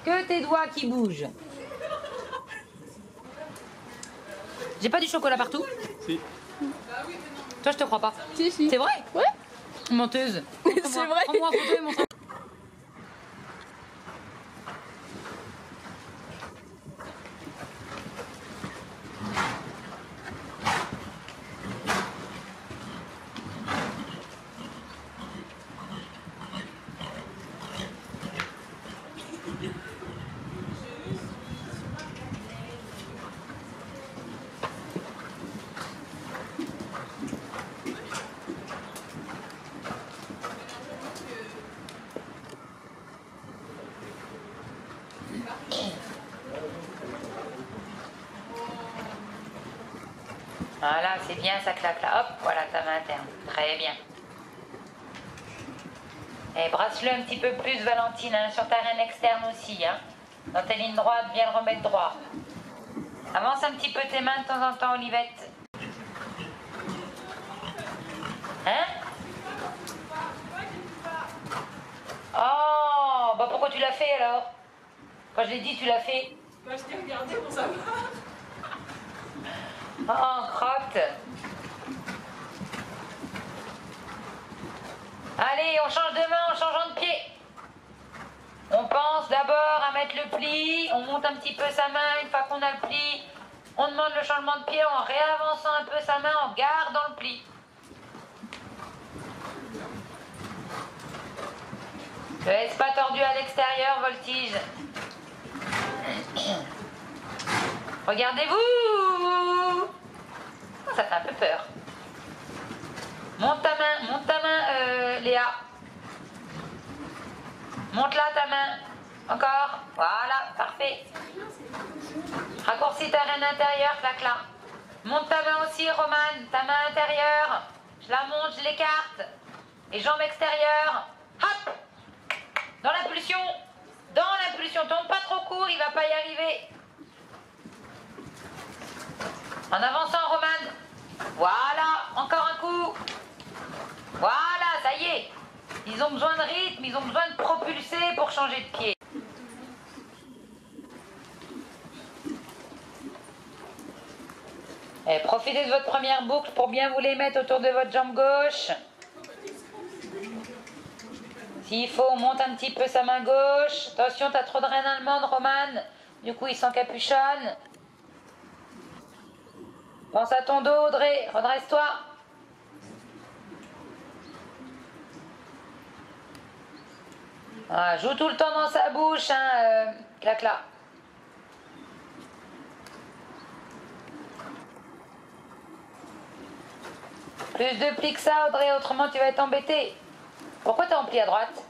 que tes doigts qui bougent. J'ai pas du chocolat partout? Si. Toi, je te crois pas. Si, si. C'est vrai? Ouais. Menteuse. C'est vrai. Prends-moi en photo et montre. Voilà, c'est bien, ça claque là. Hop, voilà ta main interne. Très bien. Et brasse-le un petit peu plus, Valentine, hein, sur ta reine externe aussi. Hein. Dans tes lignes droites, viens le remettre droit. Avance un petit peu tes mains de temps en temps, Olivette. Hein? Oh, bah pourquoi tu l'as fait alors? Quand je l'ai dit, tu l'as fait. Bah, je t'ai regardé pour savoir. Oh, crotte. Allez, on change de main en changeant de pied. On pense d'abord à mettre le pli, on monte un petit peu sa main, une fois qu'on a le pli, on demande le changement de pied en réavançant un peu sa main en gardant le pli. Le laisse pas tordu à l'extérieur, voltige. Regardez-vous. Ça fait un peu peur. Monte ta main, Léa. Monte-la ta main. Encore. Voilà, parfait. Raccourcis ta reine intérieure, clac là. Monte ta main aussi, Romane. Ta main intérieure. Je la monte, je l'écarte. Les jambes extérieures. Hop. Dans l'impulsion. Dans l'impulsion. Tourne pas trop court, il va pas y arriver. En avançant, Romane. Voilà, encore un coup. Voilà, ça y est. Ils ont besoin de rythme, ils ont besoin de propulser pour changer de pied. Et profitez de votre première boucle pour bien vous les mettre autour de votre jambe gauche. S'il faut, on monte un petit peu sa main gauche. Attention, t'as trop de reine allemande, Romane. Du coup, il s'encapuchonne. Pense à ton dos, Audrey. Redresse-toi. Ah, joue tout le temps dans sa bouche, hein, clac-là. Plus de plis que ça, Audrey, autrement tu vas être embêtée. Pourquoi t'es en pli à droite?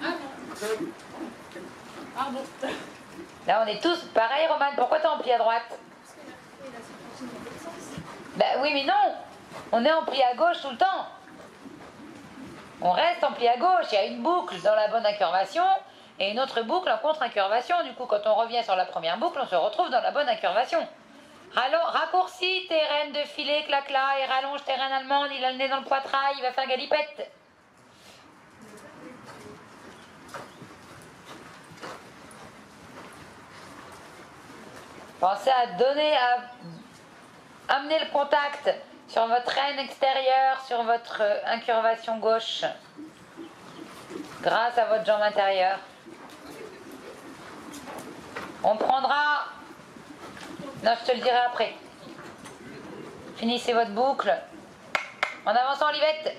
Ah bon. Pardon. Là, on est tous pareil, Romane. Pourquoi t'es en pli à droite? Ben oui, mais non. On est en pli à gauche tout le temps. On reste en pli à gauche. Il y a une boucle dans la bonne incurvation et une autre boucle en contre-incurvation. Du coup, quand on revient sur la première boucle, on se retrouve dans la bonne incurvation. Raccourcis tes rênes de filet, clac-là, et rallonge tes rênes allemandes. Il a le nez dans le poitrail, il va faire galipette. Pensez à amener le contact sur votre reine extérieure, sur votre incurvation gauche, grâce à votre jambe intérieure. On prendra... Non, je te le dirai après. Finissez votre boucle. En avançant, Olivette.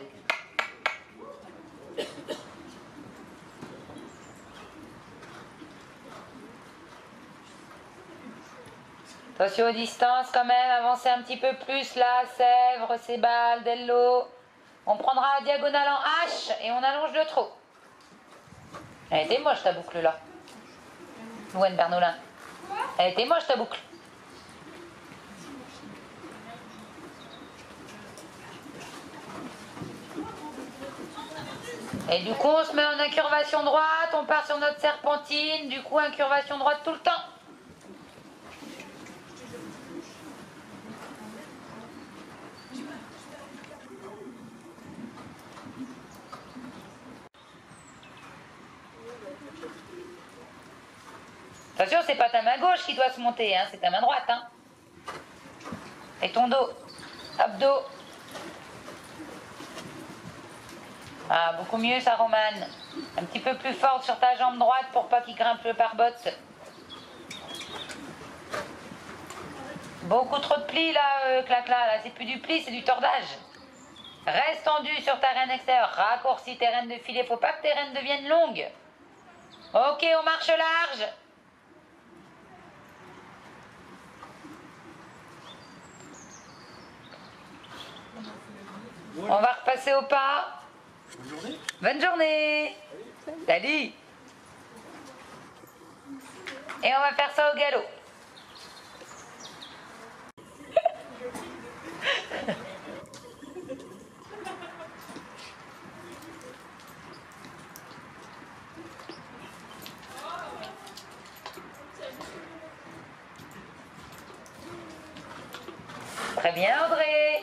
Attention aux distances quand même, avancez un petit peu plus là, Sèvres, Sébal, Dello. On prendra la diagonale en H et on allonge le trot. Elle était moche ta boucle là. Louane Bernolin. Elle était moche ta boucle. Et du coup on se met en incurvation droite, on part sur notre serpentine, du coup incurvation droite tout le temps. Attention, c'est pas ta main gauche qui doit se monter, hein, c'est ta main droite. Hein. Et ton dos. Abdos. Ah, beaucoup mieux ça, Romane. Un petit peu plus forte sur ta jambe droite pour pas qu'il grimpe le pare-bottes. Beaucoup trop de plis là, Clacla. Là, c'est plus du pli, c'est du tordage. Reste tendu sur ta reine extérieure. Raccourcis tes rênes de filet. Faut pas que tes rênes deviennent longues. Ok, on marche large. On va repasser au pas. Bonne journée. Bonne journée. Salut. Et on va faire ça au galop. Très bien, Audrey.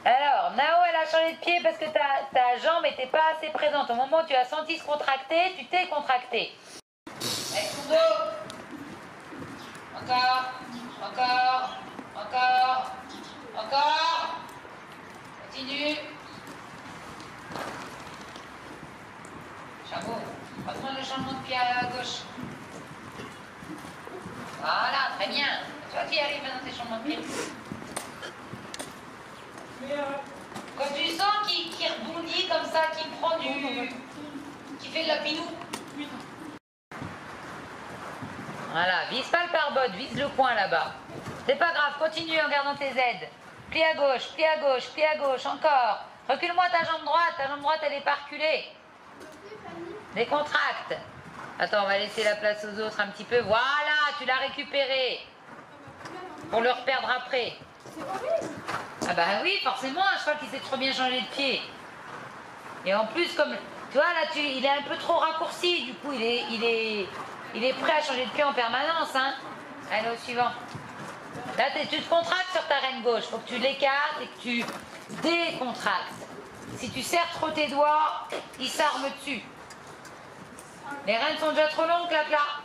Alors, Nao, elle a changé de pied parce que ta jambe n'était pas assez présente. Au moment où tu as senti se contracter, tu t'es contracté. Avec ton dos. Encore, encore, encore, encore. Continue. Chapeau. On va prendre le changement de pied à gauche. Voilà, très bien. Toi qui arrives maintenant tes changements de pied. Quand tu sens qu'il rebondit comme ça, qu'il prend qui fait de la pinou. Voilà, vise pas le pare-bottes, vise le coin là-bas. C'est pas grave, continue en gardant tes aides. Plie à gauche, plie à gauche, plie à gauche, encore. Recule-moi ta jambe droite elle est pas reculée. Décontracte. Attends, on va laisser la place aux autres un petit peu. Voilà, tu l'as récupéré. Pour le reperdre après. Ah bah oui, forcément, un cheval qui s'est trop bien changé de pied. Et en plus, comme tu vois là, il est un peu trop raccourci. Du coup, il est prêt à changer de pied en permanence. Hein. Allez, au suivant. Là, tu te contractes sur ta reine gauche. Faut que tu l'écartes et que tu décontractes. Si tu serres trop tes doigts, il s'arme dessus. Les rênes sont déjà trop longues, là.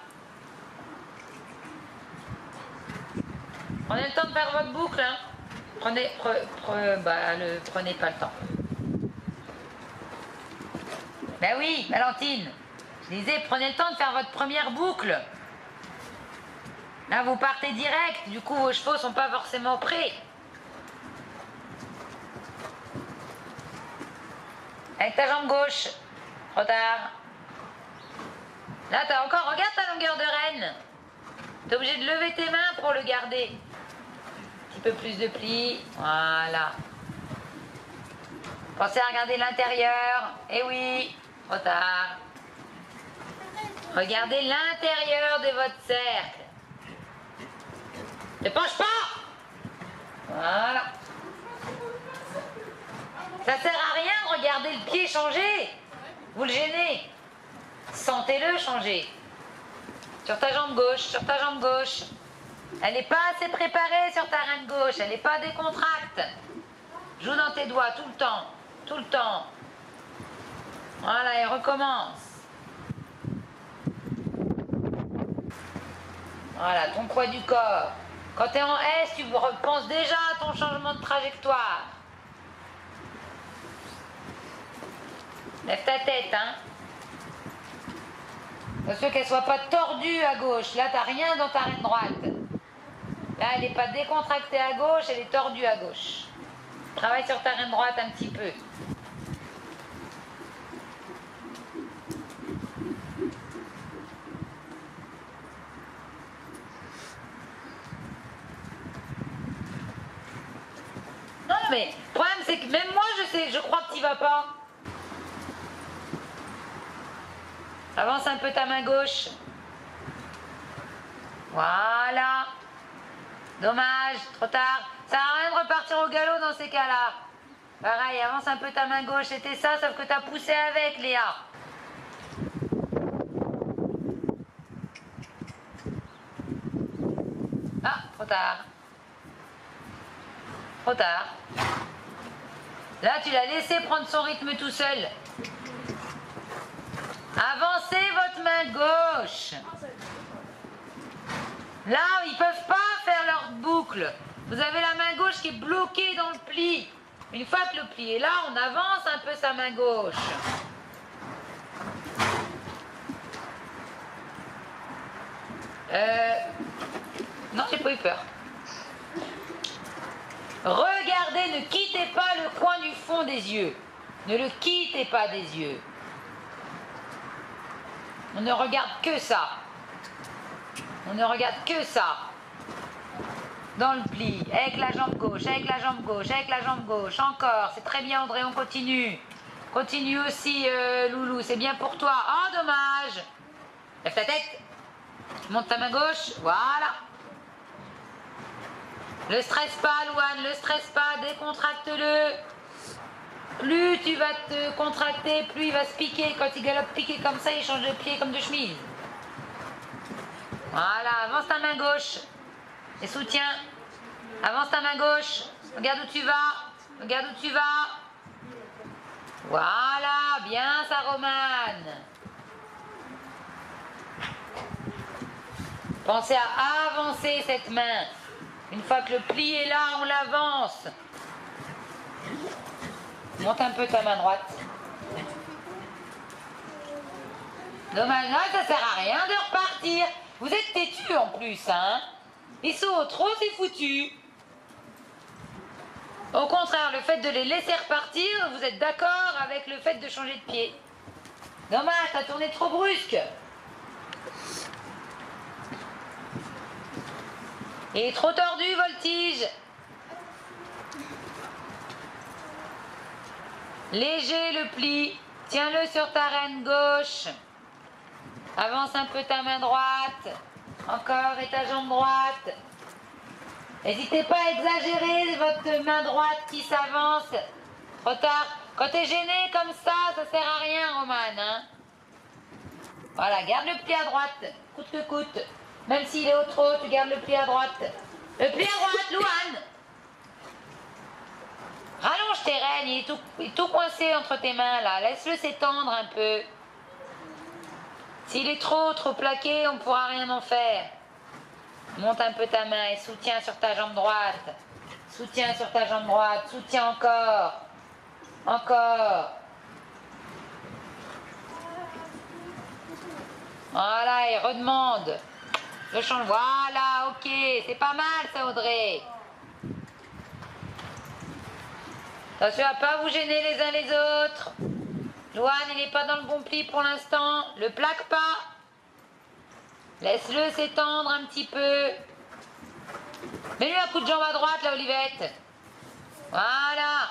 Prenez le temps de faire votre boucle. Hein. Prenez pas le temps. Ben oui, Valentine. Je disais, prenez le temps de faire votre première boucle. Là, vous partez direct. Du coup, vos chevaux sont pas forcément prêts. Avec ta jambe gauche. Trop tard. Là, t'as encore... Regarde ta longueur de reine. T'es obligé de lever tes mains pour le garder. Un petit peu plus de plis. Voilà. Pensez à regarder l'intérieur. Eh oui, trop tard. Regardez l'intérieur de votre cercle. Ne penche pas. Voilà. Ça sert à rien de regarder le pied changer. Vous le gênez. Sentez-le changer. Sur ta jambe gauche, sur ta jambe gauche. Elle n'est pas assez préparée sur ta reine gauche. Elle n'est pas décontracte. Joue dans tes doigts tout le temps. Tout le temps. Voilà, et recommence. Voilà, ton poids du corps. Quand tu es en S, tu repenses déjà à ton changement de trajectoire. Lève ta tête, hein. Attention qu'elle ne soit pas tordue à gauche. Là, tu n'as rien dans ta reine droite. Là, elle n'est pas décontractée à gauche, elle est tordue à gauche. Travaille sur ta reine droite un petit peu. Non, mais le problème, c'est que même moi, je crois que tu vas pas. Avance un peu ta main gauche. Voilà. Dommage, trop tard. Ça sert à rien de repartir au galop dans ces cas-là. Pareil, avance un peu ta main gauche. C'était ça, sauf que tu as poussé avec, Léa. Ah, trop tard. Trop tard. Là, tu l'as laissé prendre son rythme tout seul. Avancez votre main gauche. Là, ils peuvent pas faire leur boucle. Vous avez la main gauche qui est bloquée dans le pli. Une fois que le pli est là, on avance un peu sa main gauche. Non, j'ai pas eu peur. Regardez, ne quittez pas le coin du fond des yeux. Ne le quittez pas des yeux. On ne regarde que ça. On ne regarde que ça. Dans le pli, avec la jambe gauche, avec la jambe gauche, avec la jambe gauche. Encore, c'est très bien André, on continue. Continue aussi Loulou, c'est bien pour toi. Oh, dommage. Lève ta tête. Monte ta main gauche, voilà. Le stresse pas, Louane, le stresse pas, décontracte-le. Plus tu vas te contracter, plus il va se piquer. Quand il galope piqué comme ça, il change de pied comme de chemise. Voilà, avance ta main gauche. Et soutiens. Avance ta main gauche. Regarde où tu vas. Regarde où tu vas. Voilà, bien ça, Romane. Pensez à avancer cette main. Une fois que le pli est là, on l'avance. Monte un peu ta main droite. Dommage, non, ça sert à rien de repartir. Vous êtes têtus en plus, hein. Ils sont trop, c'est foutu. Au contraire, le fait de les laisser repartir, vous êtes d'accord avec le fait de changer de pied. Dommage, t'as tourné trop brusque. Il est trop tordu, Voltige. Léger le pli. Tiens-le sur ta reine gauche. Avance un peu ta main droite. Encore, et ta jambe droite. N'hésitez pas à exagérer votre main droite qui s'avance. Trop tard. Quand t'es gêné comme ça sert à rien, Romane. Hein. Voilà, garde le pli à droite. Coûte que coûte. Même s'il est au trot, tu gardes le pli à droite. Le pli à droite, Louane. Rallonge tes rênes, il est tout coincé entre tes mains là. Laisse-le s'étendre un peu. S'il est trop plaqué, on ne pourra rien en faire. Monte un peu ta main et soutiens sur ta jambe droite. Soutiens sur ta jambe droite. Soutiens encore. Encore. Voilà, et redemande. Le change. Voilà, ok. C'est pas mal ça, Audrey. Attention à pas vous gêner les uns les autres. Louane, il n'est pas dans le bon pli pour l'instant. Le plaque pas. Laisse-le s'étendre un petit peu. Mets-lui un coup de jambe à droite, là, Olivette. Voilà.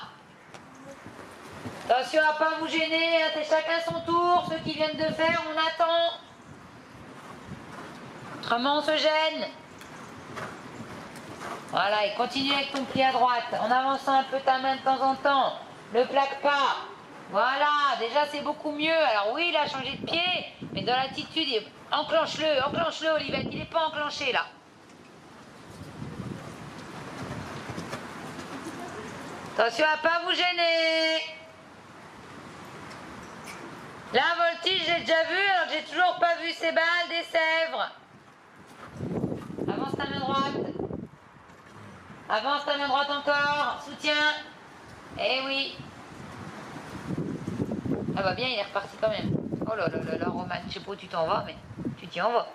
Attention à pas vous gêner. Hein, c'est chacun son tour. Ceux qui viennent de faire, on attend. Autrement, on se gêne. Voilà, et continue avec ton pli à droite, en avançant un peu ta main de temps en temps. Ne plaque pas. Voilà, déjà c'est beaucoup mieux. Alors oui, il a changé de pied, mais dans l'attitude, enclenche-le, Olivette. Il n'est pas enclenché là. Attention à pas vous gêner. Là, Voltige, j'ai déjà vu, alors que j'ai toujours pas vu ces balles des Sèvres. Avance ta main droite. Avance ta main droite encore. Soutiens. Eh oui. Ah bah bien, il est reparti quand même. Oh là là là là, Romane, je sais pas où tu t'en vas, mais tu t'y en vas.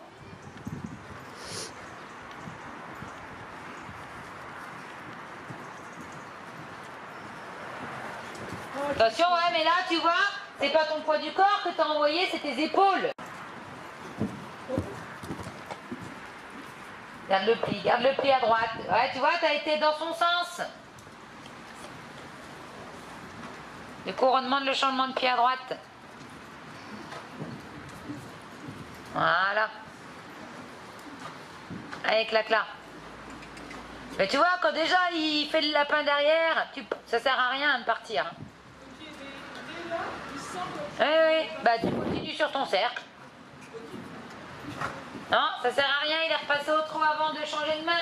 Attention, ouais, mais là, tu vois, c'est pas ton poids du corps que t'as envoyé, c'est tes épaules. Garde le pli à droite. Ouais, tu vois, t'as été dans son sens. Le couronnement de le changement de pied à droite. Voilà. Allez, clac là. Mais tu vois, quand déjà il fait le lapin derrière, ça sert à rien de partir. Oui, oui, bah tu continues sur ton cercle. Non, ça sert à rien, il est repassé au trou avant de changer de main.